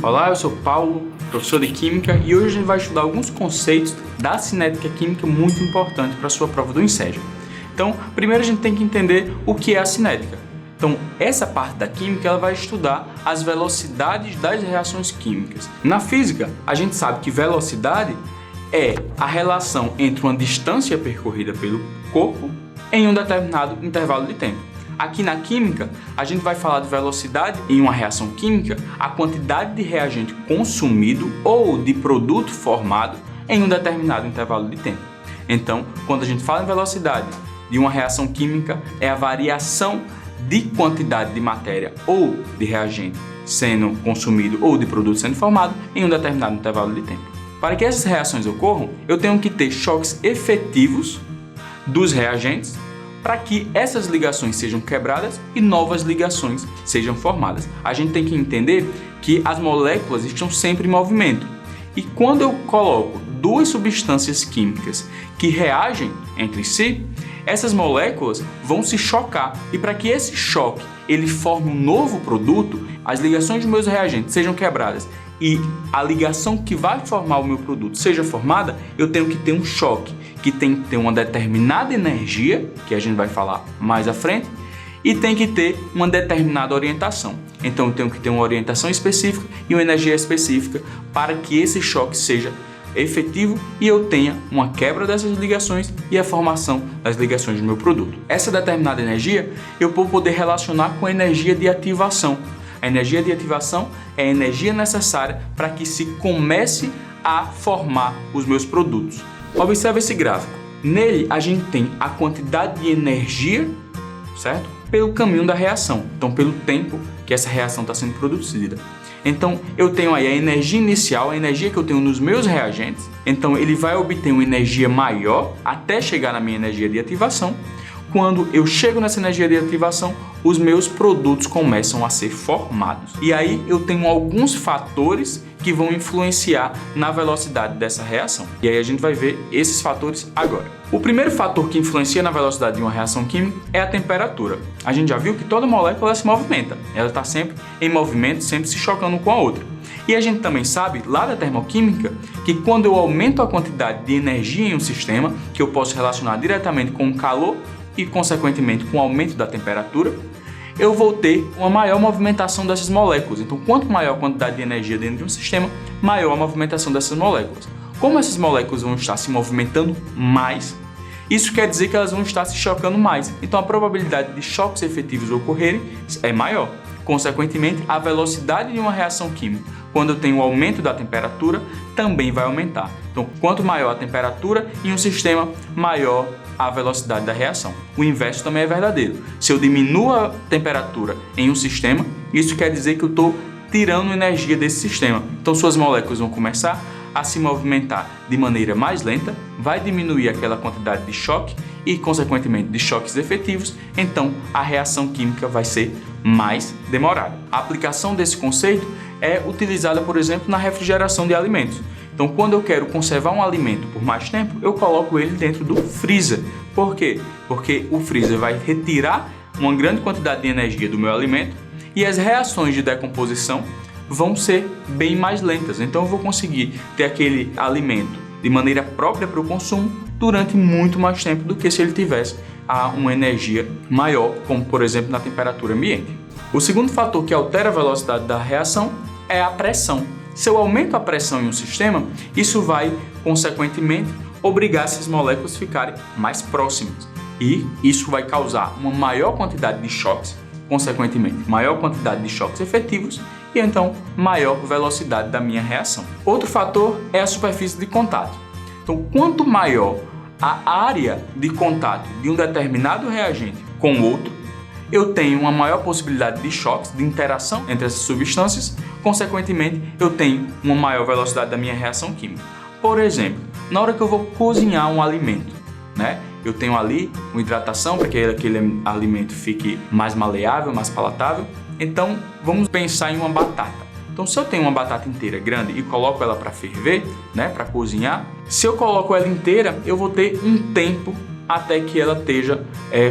Olá, eu sou Paulo, professor de Química, e hoje a gente vai estudar alguns conceitos da cinética química muito importantes para a sua prova do Enseja. Então, primeiro a gente tem que entender o que é a cinética. Então, essa parte da química ela vai estudar as velocidades das reações químicas. Na física, a gente sabe que velocidade é a relação entre uma distância percorrida pelo corpo em um determinado intervalo de tempo. Aqui na química, a gente vai falar de velocidade em uma reação química, a quantidade de reagente consumido ou de produto formado em um determinado intervalo de tempo. Então, quando a gente fala em velocidade de uma reação química, é a variação de quantidade de matéria ou de reagente sendo consumido ou de produto sendo formado em um determinado intervalo de tempo. Para que essas reações ocorram, eu tenho que ter choques efetivos dos reagentes para que essas ligações sejam quebradas e novas ligações sejam formadas. A gente tem que entender que as moléculas estão sempre em movimento. E quando eu coloco duas substâncias químicas que reagem entre si, essas moléculas vão se chocar. E para que esse choque ele forme um novo produto, as ligações dos meus reagentes sejam quebradas e a ligação que vai formar o meu produto seja formada, eu tenho que ter um choque que tem que ter uma determinada energia, que a gente vai falar mais à frente, e tem que ter uma determinada orientação. Então eu tenho que ter uma orientação específica e uma energia específica para que esse choque seja efetivo e eu tenha uma quebra dessas ligações e a formação das ligações do meu produto. Essa determinada energia eu vou poder relacionar com a energia de ativação. A energia de ativação é a energia necessária para que se comece a formar os meus produtos. Observe esse gráfico. Nele a gente tem a quantidade de energia, certo? Pelo caminho da reação, então pelo tempo que essa reação está sendo produzida. Então eu tenho aí a energia inicial, a energia que eu tenho nos meus reagentes. Então ele vai obter uma energia maior até chegar na minha energia de ativação. Quando eu chego nessa energia de ativação, os meus produtos começam a ser formados. E aí eu tenho alguns fatores que vão influenciar na velocidade dessa reação. E aí a gente vai ver esses fatores agora. O primeiro fator que influencia na velocidade de uma reação química é a temperatura. A gente já viu que toda molécula se movimenta. Ela está sempre em movimento, sempre se chocando com a outra. E a gente também sabe, lá da termoquímica, que quando eu aumento a quantidade de energia em um sistema, que eu posso relacionar diretamente com o calor e, consequentemente, com o aumento da temperatura, eu vou ter uma maior movimentação dessas moléculas. Então, quanto maior a quantidade de energia dentro de um sistema, maior a movimentação dessas moléculas. Como essas moléculas vão estar se movimentando mais, isso quer dizer que elas vão estar se chocando mais. Então, a probabilidade de choques efetivos ocorrerem é maior. Consequentemente, a velocidade de uma reação química, quando eu tenho o aumento da temperatura, também vai aumentar. Então, quanto maior a temperatura em um sistema, maior a velocidade da reação. O inverso também é verdadeiro. Se eu diminuo a temperatura em um sistema, isso quer dizer que eu estou tirando energia desse sistema. Então, suas moléculas vão começar a se movimentar de maneira mais lenta, vai diminuir aquela quantidade de choque e, consequentemente, de choques efetivos, então a reação química vai ser mais demorada. A aplicação desse conceito é utilizada, por exemplo, na refrigeração de alimentos. Então, quando eu quero conservar um alimento por mais tempo, eu coloco ele dentro do freezer. Por quê? Porque o freezer vai retirar uma grande quantidade de energia do meu alimento e as reações de decomposição vão ser bem mais lentas. Então, eu vou conseguir ter aquele alimento de maneira própria para o consumo durante muito mais tempo do que se ele tivesse uma energia maior, como, por exemplo, na temperatura ambiente. O segundo fator que altera a velocidade da reação é a pressão. Se eu aumento a pressão em um sistema, isso vai, consequentemente, obrigar essas moléculas a ficarem mais próximas. E isso vai causar uma maior quantidade de choques, consequentemente, maior quantidade de choques efetivos e, então, maior velocidade da minha reação. Outro fator é a superfície de contato. Então, quanto maior a área de contato de um determinado reagente com outro, eu tenho uma maior possibilidade de choques, de interação entre essas substâncias, consequentemente, eu tenho uma maior velocidade da minha reação química. Por exemplo, na hora que eu vou cozinhar um alimento, eu tenho ali uma hidratação para que aquele alimento fique mais maleável, mais palatável. Então, vamos pensar em uma batata. Então, se eu tenho uma batata inteira grande e coloco ela para ferver, para cozinhar, se eu coloco ela inteira, eu vou ter um tempo até que ela esteja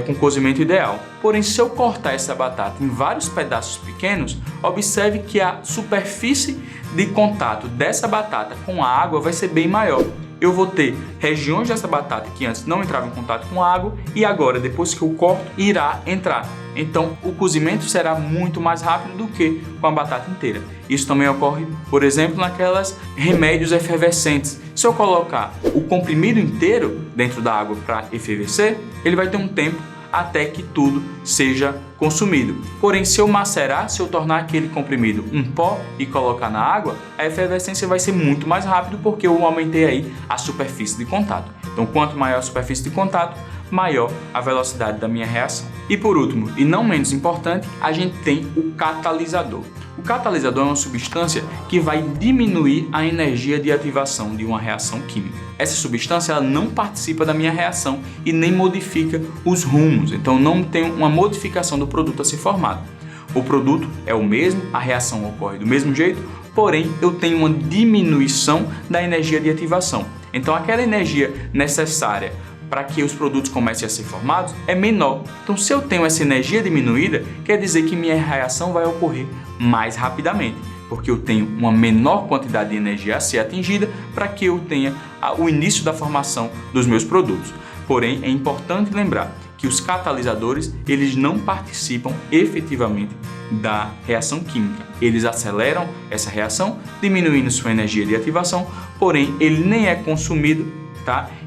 com cozimento ideal. Porém, se eu cortar essa batata em vários pedaços pequenos, observe que a superfície de contato dessa batata com a água vai ser bem maior. Eu vou ter regiões dessa batata que antes não entravam em contato com a água e agora, depois que eu corto, irá entrar. Então, o cozimento será muito mais rápido do que com a batata inteira. Isso também ocorre, por exemplo, naquelas remédios efervescentes. Se eu colocar o comprimido inteiro dentro da água para efervescer, ele vai ter um tempo até que tudo seja consumido. Porém, se eu macerar, se eu tornar aquele comprimido um pó e colocar na água, a efervescência vai ser muito mais rápido porque eu aumentei aí a superfície de contato. Então, quanto maior a superfície de contato, maior a velocidade da minha reação. E por último, e não menos importante, a gente tem o catalisador. O catalisador é uma substância que vai diminuir a energia de ativação de uma reação química. Essa substância ela não participa da minha reação e nem modifica os rumos, então não tem uma modificação do produto a ser formado. O produto é o mesmo, a reação ocorre do mesmo jeito, porém eu tenho uma diminuição da energia de ativação. Então aquela energia necessária para que os produtos comecem a ser formados é menor. Então, se eu tenho essa energia diminuída, quer dizer que minha reação vai ocorrer mais rapidamente, porque eu tenho uma menor quantidade de energia a ser atingida para que eu tenha o início da formação dos meus produtos. Porém, é importante lembrar que os catalisadores, eles não participam efetivamente da reação química. Eles aceleram essa reação, diminuindo sua energia de ativação, porém, ele nem é consumido,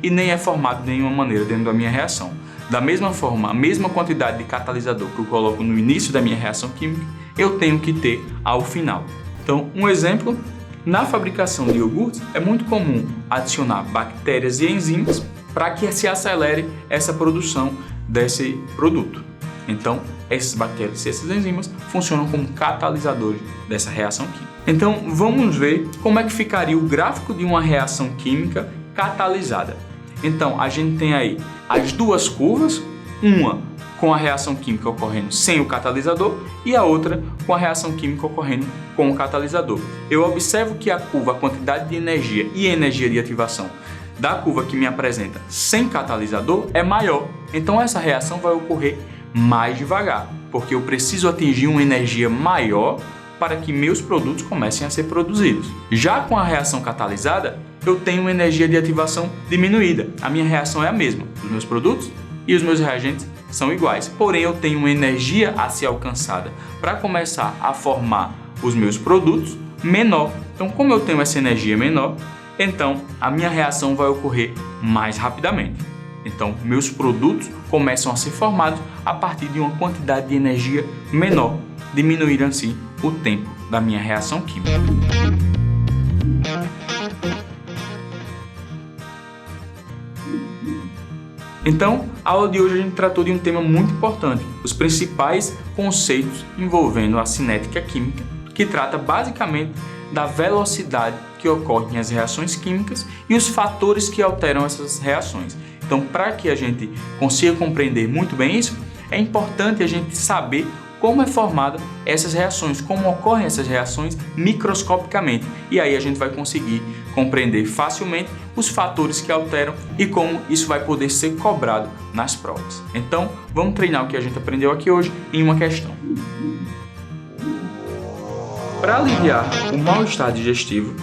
e nem é formado de nenhuma maneira dentro da minha reação. Da mesma forma, a mesma quantidade de catalisador que eu coloco no início da minha reação química, eu tenho que ter ao final. Então, um exemplo, na fabricação de iogurtes, é muito comum adicionar bactérias e enzimas para que se acelere essa produção desse produto. Então, essas bactérias e essas enzimas funcionam como catalisadores dessa reação química. Então, vamos ver como é que ficaria o gráfico de uma reação química catalisada. Então, a gente tem aí as duas curvas, uma com a reação química ocorrendo sem o catalisador e a outra com a reação química ocorrendo com o catalisador. Eu observo que a curva, a quantidade de energia e energia de ativação da curva que me apresenta sem catalisador é maior. Então, essa reação vai ocorrer mais devagar, porque eu preciso atingir uma energia maior para que meus produtos comecem a ser produzidos. Já com a reação catalisada, eu tenho uma energia de ativação diminuída. A minha reação é a mesma, os meus produtos e os meus reagentes são iguais, porém eu tenho uma energia a ser alcançada para começar a formar os meus produtos menor. Então, como eu tenho essa energia menor, então a minha reação vai ocorrer mais rapidamente. Então, meus produtos começam a ser formados a partir de uma quantidade de energia menor, diminuindo assim o tempo da minha reação química. Então, a aula de hoje a gente tratou de um tema muito importante, os principais conceitos envolvendo a cinética química, que trata basicamente da velocidade que ocorrem as reações químicas e os fatores que alteram essas reações. Então, para que a gente consiga compreender muito bem isso, é importante a gente saber como é formada essas reações, como ocorrem essas reações microscopicamente. E aí a gente vai conseguir compreender facilmente os fatores que alteram e como isso vai poder ser cobrado nas provas. Então, vamos treinar o que a gente aprendeu aqui hoje em uma questão. Para aliviar o mal-estar digestivo,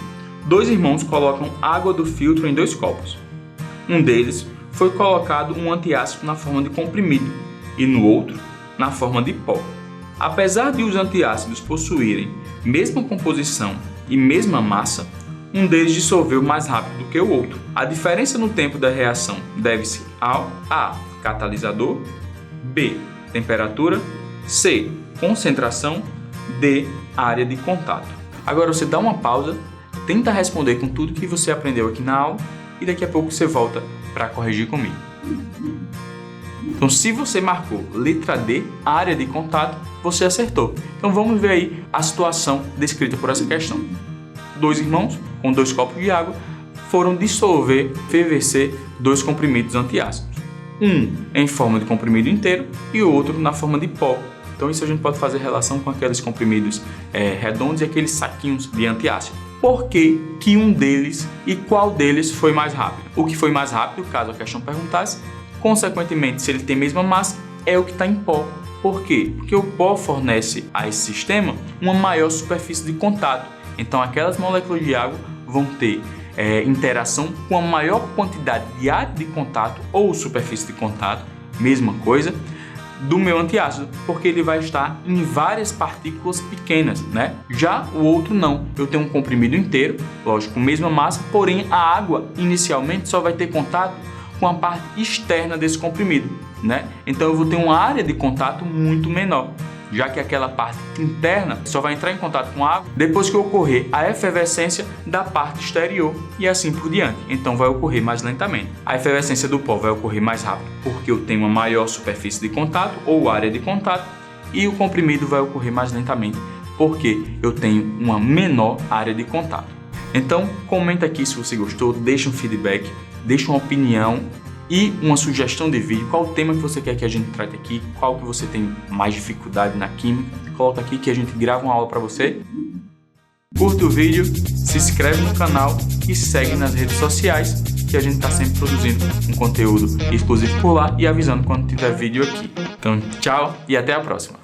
dois irmãos colocam água do filtro em 2 copos. Um deles foi colocado um antiácido na forma de comprimido e no outro na forma de pó. Apesar de os antiácidos possuírem mesma composição e mesma massa, um deles dissolveu mais rápido do que o outro. A diferença no tempo da reação deve-se ao A. Catalisador, B. Temperatura, C. Concentração, D. Área de contato. Agora você dá uma pausa, tenta responder com tudo que você aprendeu aqui na aula e daqui a pouco você volta para corrigir comigo. Então, se você marcou letra D, área de contato, você acertou. Então, vamos ver aí a situação descrita por essa questão. 2 irmãos, com 2 copos de água, foram dissolver, ferver 2 comprimidos antiácidos. Um em forma de comprimido inteiro e o outro na forma de pó. Então, isso a gente pode fazer relação com aqueles comprimidos redondos e aqueles saquinhos de antiácido. Por que um deles e qual deles foi mais rápido? O que foi mais rápido, caso a questão perguntasse, consequentemente, se ele tem a mesma massa, é o que está em pó. Por quê? Porque o pó fornece a esse sistema uma maior superfície de contato. Então aquelas moléculas de água vão ter interação com a maior quantidade de área de contato ou superfície de contato, mesma coisa, do meu antiácido, porque ele vai estar em várias partículas pequenas, né? Já o outro não, eu tenho um comprimido inteiro, lógico, mesma massa, porém a água inicialmente só vai ter contato com a parte externa desse comprimido, né? Então eu vou ter uma área de contato muito menor, já que aquela parte interna só vai entrar em contato com a água depois que ocorrer a efervescência da parte exterior e assim por diante. Então vai ocorrer mais lentamente. A efervescência do pó vai ocorrer mais rápido porque eu tenho uma maior superfície de contato ou área de contato, e o comprimido vai ocorrer mais lentamente porque eu tenho uma menor área de contato. Então comenta aqui se você gostou, deixa um feedback, deixa uma opinião e uma sugestão de vídeo, qual o tema que você quer que a gente trate aqui, qual que você tem mais dificuldade na química, coloca aqui que a gente grava uma aula para você. Curta o vídeo, se inscreve no canal e segue nas redes sociais, que a gente está sempre produzindo um conteúdo exclusivo por lá e avisando quando tiver vídeo aqui. Então tchau e até a próxima!